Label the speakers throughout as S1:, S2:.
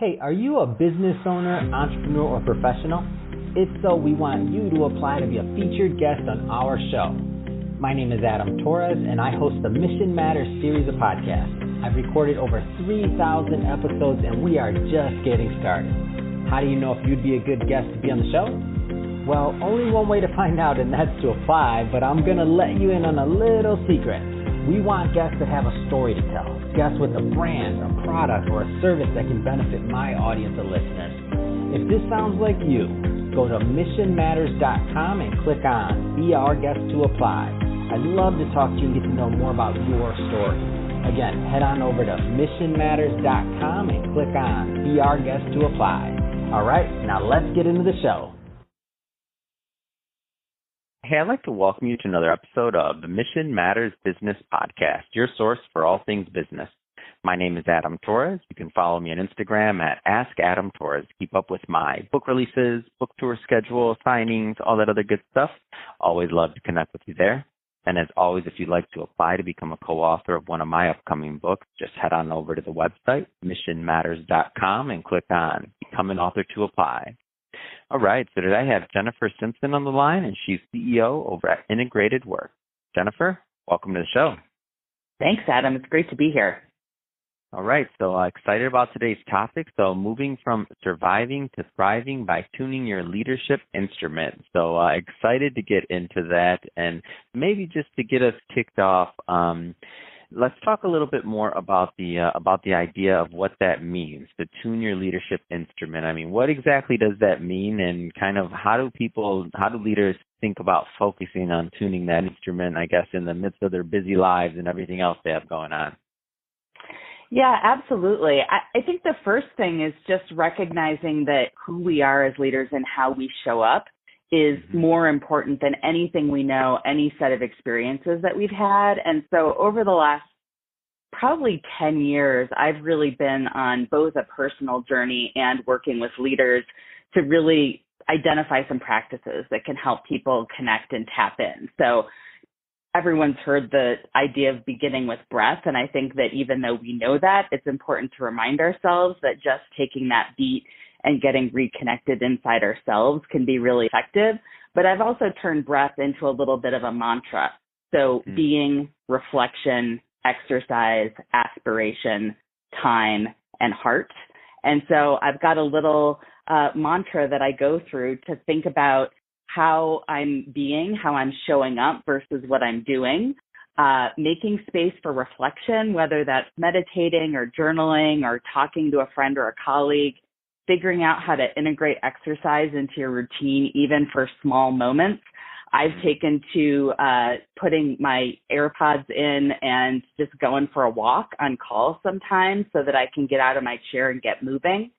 S1: Hey, are you a business owner, entrepreneur, or professional? If so, we want you to apply to be a featured guest on our show. My name is Adam Torres, and I host the Mission Matters series of podcasts. I've recorded over 3,000 episodes, and we are just getting started. How do you know if you'd be a good guest to be on the show? Well, only one way to find out, and that's to apply, but I'm going to let you in on a little secret. We want guests that have a story to tell, guests with a brand, a product, or a service that can benefit my audience of listeners. If this sounds like you, go to missionmatters.com and click on Be Our Guest to apply. I'd love to talk to you and get to know more about your story. Again, head on over to missionmatters.com and click on Be Our Guest to apply. All right, now let's get into the show. Hey, I'd like to welcome you to another episode of the Mission Matters Business Podcast, your source for all things business. My name is Adam Torres. You can follow me on Instagram at AskAdamTorres. Keep up with my book releases, book tour schedule, signings, all that other good stuff. Always love to connect with you there. And as always, if you'd like to apply to become a co-author of one of my upcoming books, just head on over to the website, missionmatters.com, and click on Become an Author to apply. All right, so today I have Jennifer Simpson on the line, and she's CEO over at Integrated Work. Jennifer, welcome to the show.
S2: Thanks, Adam. It's great to be here.
S1: All right, so excited about today's topic. So moving from surviving to thriving by tuning your leadership instrument. So excited to get into that, and maybe just to get us kicked off, let's talk a little bit more about the idea of what that means, to tune your leadership instrument. I mean, what exactly does that mean, and kind of how do leaders think about focusing on tuning that instrument, I guess, in the midst of their busy lives and everything else they have going on?
S2: Yeah, absolutely. I think the first thing is just recognizing that who we are as leaders and how we show up is more important than anything we know, any set of experiences that we've had. And so over the last probably 10 years, I've really been on both a personal journey and working with leaders to really identify some practices that can help people connect and tap in. So everyone's heard the idea of beginning with breath, and I think that even though we know that, it's important to remind ourselves that just taking that beat and getting reconnected inside ourselves can be really effective. But I've also turned breath into a little bit of a mantra. So being, reflection, exercise, aspiration, time, and heart. And so I've got a little mantra that I go through to think about how I'm being, how I'm showing up versus what I'm doing, making space for reflection, whether that's meditating or journaling or talking to a friend or a colleague, figuring out how to integrate exercise into your routine, even for small moments. I've taken to putting my AirPods in and just going for a walk on call sometimes so that I can get out of my chair and get moving.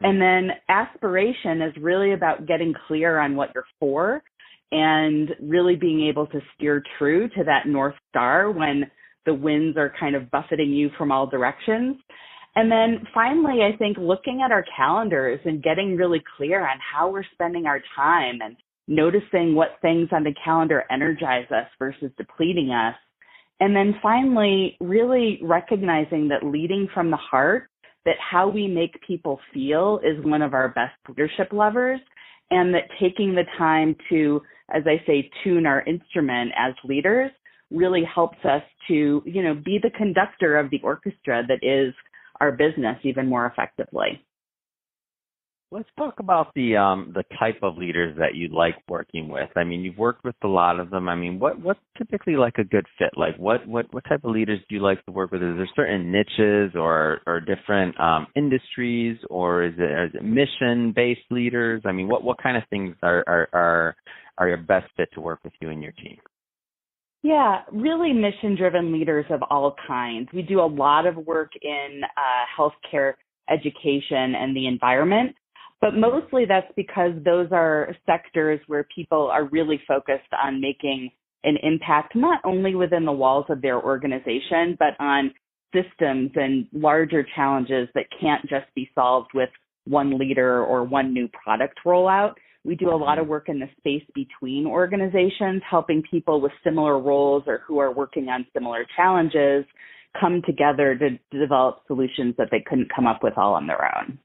S2: And then aspiration is really about getting clear on what you're for and really being able to steer true to that North Star when the winds are kind of buffeting you from all directions. And then finally, I think looking at our calendars and getting really clear on how we're spending our time and noticing what things on the calendar energize us versus depleting us. And then finally, really recognizing that leading from the heart, that how we make people feel is one of our best leadership levers, and that taking the time to, as I say, tune our instrument as leaders really helps us to, be the conductor of the orchestra that is our business even more effectively.
S1: Let's talk about the type of leaders that you like working with. I mean, you've worked with a lot of them. I mean, what's typically like a good fit? Like what type of leaders do you like to work with? Is there certain niches or different industries, or is it mission-based leaders? I mean, what kind of things are your best fit to work with you and your team?
S2: Yeah, really mission-driven leaders of all kinds. We do a lot of work in healthcare, education, and the environment. But mostly that's because those are sectors where people are really focused on making an impact, not only within the walls of their organization, but on systems and larger challenges that can't just be solved with one leader or one new product rollout. We do a lot of work in the space between organizations, helping people with similar roles or who are working on similar challenges come together to develop solutions that they couldn't come up with all on their own.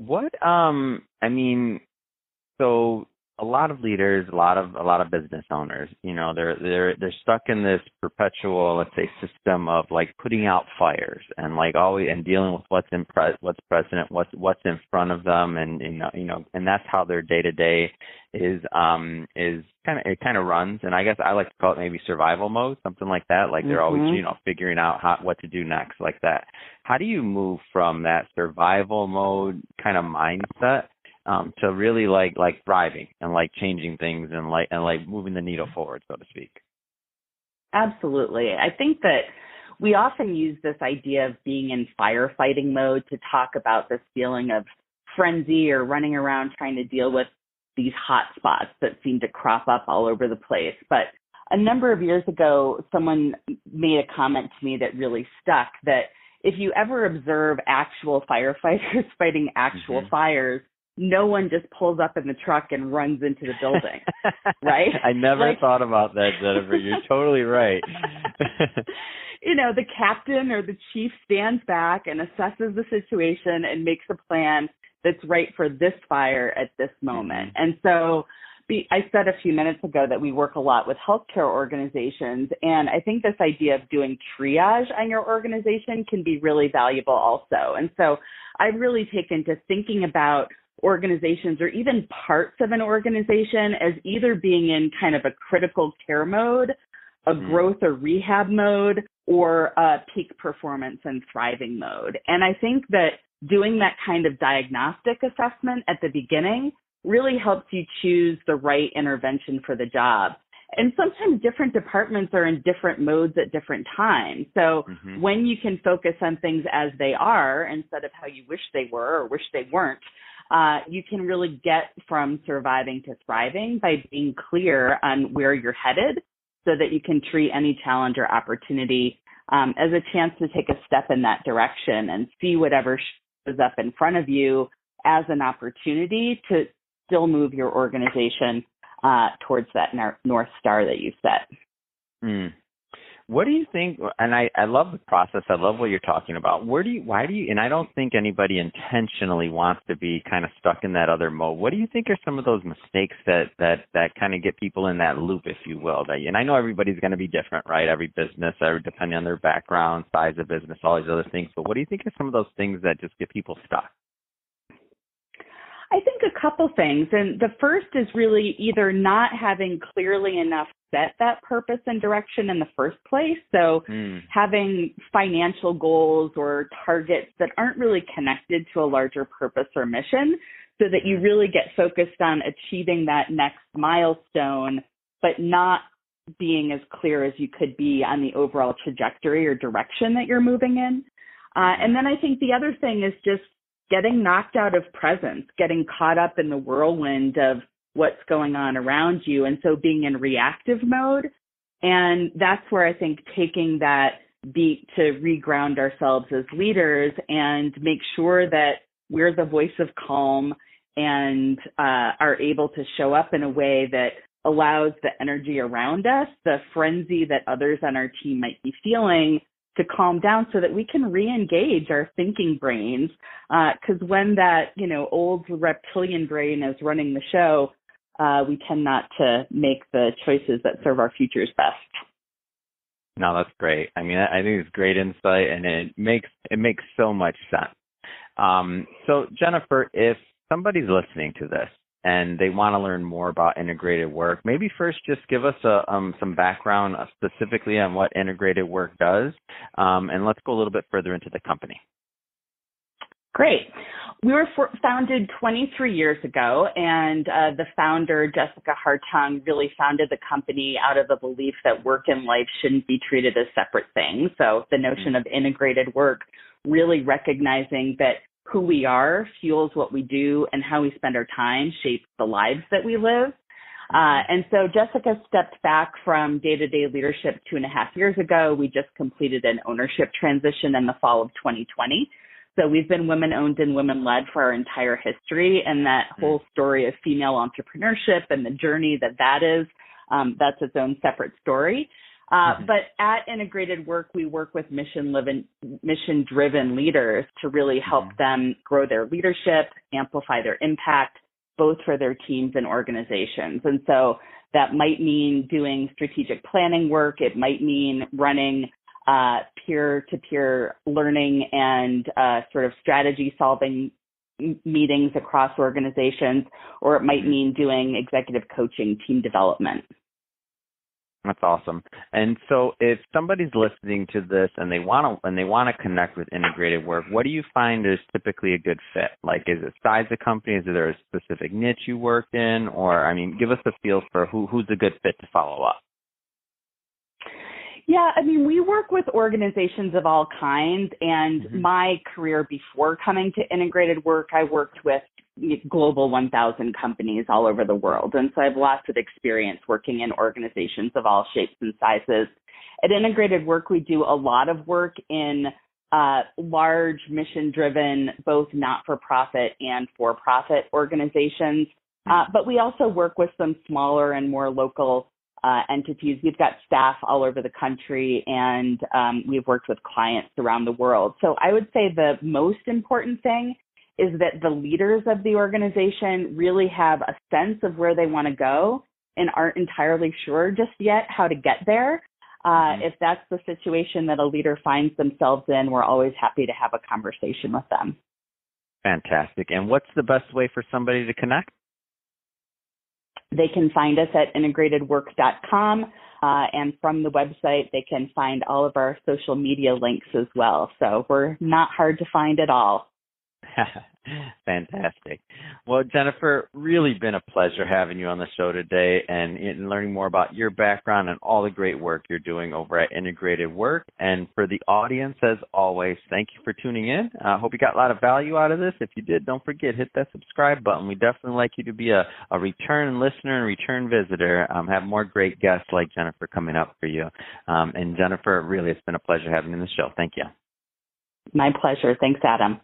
S3: What I mean, so a lot of leaders, a lot of business owners, they're stuck in this perpetual, let's say, system of like putting out fires and like always and dealing with what's present, what's in front of them, and and that's how their day to day is kind of runs. And I guess I like to call it maybe survival mode, something like that. Like they're always figuring out what to do next, like that. How do you move from that survival mode kind of mindset to really like thriving and like changing things and like moving the needle forward, so to speak?
S2: Absolutely. I think that we often use this idea of being in firefighting mode to talk about this feeling of frenzy or running around trying to deal with these hot spots that seem to crop up all over the place. But a number of years ago, someone made a comment to me that really stuck, that if you ever observe actual firefighters fighting actual fires, no one just pulls up in the truck and runs into the building, right?
S3: I never thought about that, Jennifer. You're totally right.
S2: The captain or the chief stands back and assesses the situation and makes a plan that's right for this fire at this moment. And so I said a few minutes ago that we work a lot with healthcare organizations, and I think this idea of doing triage on your organization can be really valuable also. And so I've really taken to thinking about organizations or even parts of an organization as either being in kind of a critical care mode, a growth or rehab mode, or a peak performance and thriving mode. And I think that doing that kind of diagnostic assessment at the beginning really helps you choose the right intervention for the job. And sometimes different departments are in different modes at different times. So when you can focus on things as they are instead of how you wish they were or wish they weren't, you can really get from surviving to thriving by being clear on where you're headed so that you can treat any challenge or opportunity as a chance to take a step in that direction and see whatever shows up in front of you as an opportunity to still move your organization towards that North Star that you set.
S3: What do you think? And I love the process. I love what you're talking about. Why do you, and I don't think anybody intentionally wants to be kind of stuck in that other mode. What do you think are some of those mistakes that kind of get people in that loop, if you will? And I know everybody's going to be different, right? Every business, depending on their background, size of business, all these other things. But what do you think are some of those things that just get people stuck?
S2: I think a couple things. And the first is really either not having clearly enough set that purpose and direction in the first place. So having financial goals or targets that aren't really connected to a larger purpose or mission, so that you really get focused on achieving that next milestone, but not being as clear as you could be on the overall trajectory or direction that you're moving in. And then I think the other thing is just getting knocked out of presence, getting caught up in the whirlwind of what's going on around you. And so being in reactive mode. And that's where I think taking that beat to reground ourselves as leaders and make sure that we're the voice of calm and are able to show up in a way that allows the energy around us, the frenzy that others on our team might be feeling, to calm down so that we can re-engage our thinking brains. Because when that, old reptilian brain is running the show, we tend not to make the choices that serve our futures best.
S3: No, that's great. I mean, I think it's great insight, and it makes so much sense. So Jennifer, if somebody's listening to this and they want to learn more about integrated work, maybe first just give us some background specifically on what integrated work does, and let's go a little bit further into the company.
S2: Great. We were founded 23 years ago, and the founder, Jessica Hartung, really founded the company out of the belief that work and life shouldn't be treated as separate things. So the notion of integrated work, really recognizing that who we are fuels what we do, and how we spend our time shapes the lives that we live. And so Jessica stepped back from day-to-day leadership 2.5 years ago. We just completed an ownership transition in the fall of 2020. So we've been women-owned and women-led for our entire history, and that whole story of female entrepreneurship and the journey that is, that's its own separate story. But at Integrated Work, we work with mission-driven leaders to really help them grow their leadership, amplify their impact, both for their teams and organizations. And so that might mean doing strategic planning work. It might mean running peer-to-peer learning and sort of strategy solving meetings across organizations, or it might mean doing executive coaching, team development.
S3: That's awesome. And so if somebody's listening to this and they want to connect with Integrated Work, what do you find is typically a good fit? Like, is it size of company? Is there a specific niche you work in? Or, I mean, give us a feel for who's a good fit to follow up.
S2: Yeah, I mean, we work with organizations of all kinds, and my career before coming to Integrated Work, I worked with global 1,000 companies all over the world. And so I have lots of experience working in organizations of all shapes and sizes. At Integrated Work, we do a lot of work in large mission-driven, both not-for-profit and for-profit organizations. But we also work with some smaller and more local entities. We've got staff all over the country, and we've worked with clients around the world. So I would say the most important thing is that the leaders of the organization really have a sense of where they want to go and aren't entirely sure just yet how to get there. If that's the situation that a leader finds themselves in, we're always happy to have a conversation with them.
S3: Fantastic. And what's the best way for somebody to connect?
S2: They can find us at integratedwork.com, and from the website, they can find all of our social media links as well. So we're not hard to find at all.
S3: Fantastic. Well, Jennifer, really been a pleasure having you on the show today and learning more about your background and all the great work you're doing over at Integrated Work. And for the audience, as always, thank you for tuning in. I hope you got a lot of value out of this. If you did, don't forget, hit that subscribe button. We definitely like you to be a return listener and return visitor. Have more great guests like Jennifer coming up for you. And Jennifer, really, it's been a pleasure having you on the show. Thank you.
S2: My pleasure. Thanks, Adam.